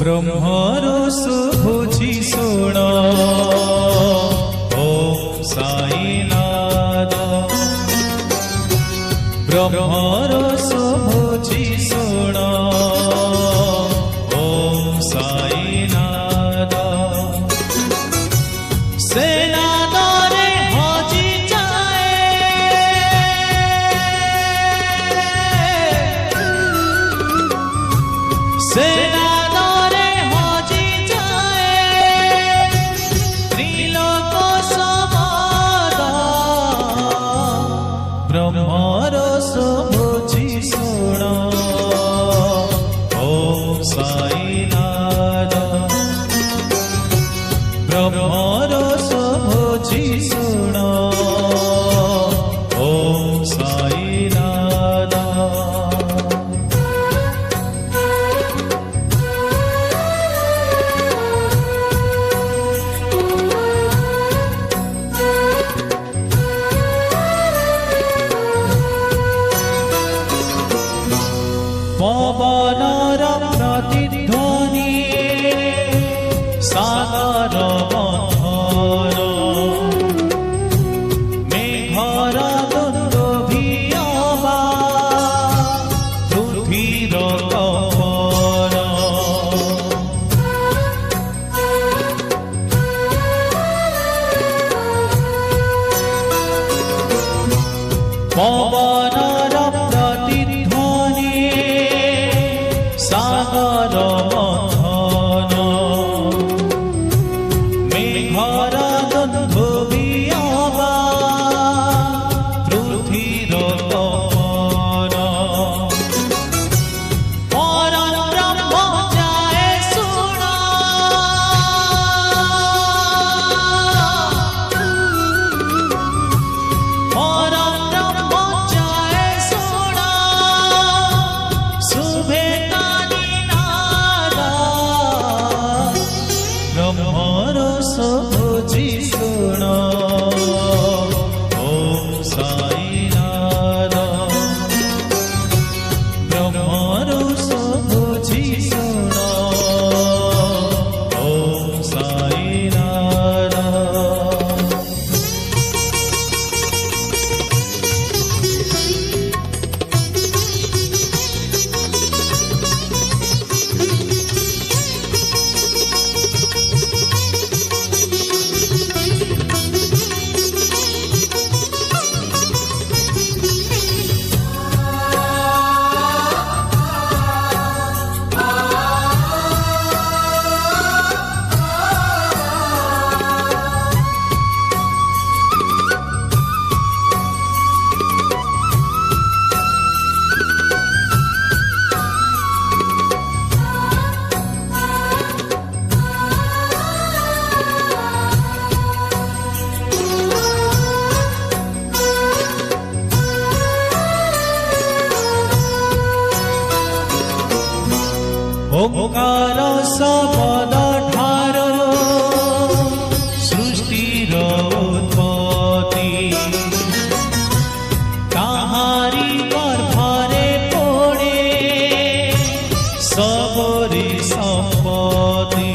ब्रह्मरस बुझी शुण ओम साईनाथ ब्रह्मरस बुझी शुण ओम साईनाथ सेनादरे हजी जाए सेनादरे हजी जाए त्रिलोक समाद ब्रह्मरस बुझी शुण ओम साईनाथ ब्रह्मरस बुझी शुण ओम साईनाथ पवनर प्रतिध्वनि सागर मथन मेघर दुन्दुभियवा पृथ्वीर कम्पन पवनर प्रतिध्वनि सागर मथन मेघर दुन्दुभियवा पृथ्वीर कम्पन परम ब्रह्म जाए शुण परम ब्रह्म जाए शुण शुभे ब्रह्मरस बुझी शुण ओम साईनाथ ब्रह्मरस बुझी शुण ओम साईनाथ ओंकार शब्द ठार सृष्टिर उत्पत्ति काहारी गर्भरे पड़े सबरी संपत्ति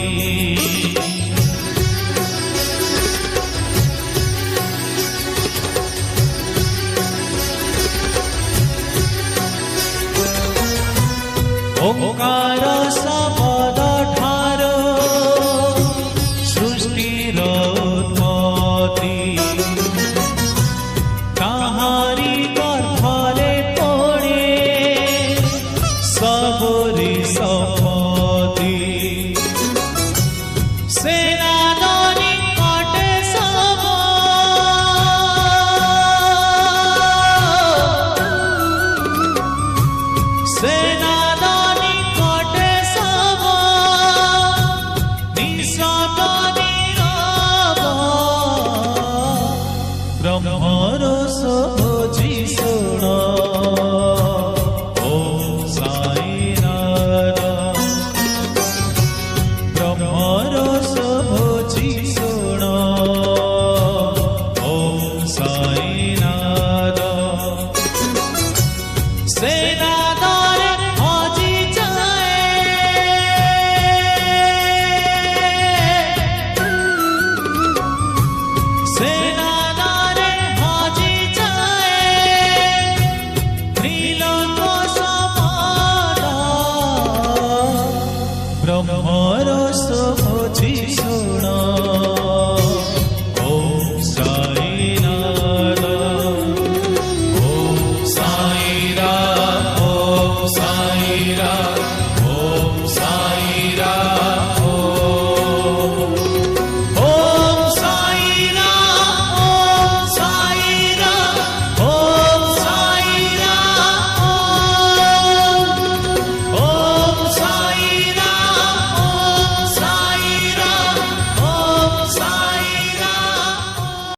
ओंकार शब्द ठार सृष्टिर उत्पत्ति काहारी गर्भरे पड़े सबरी सब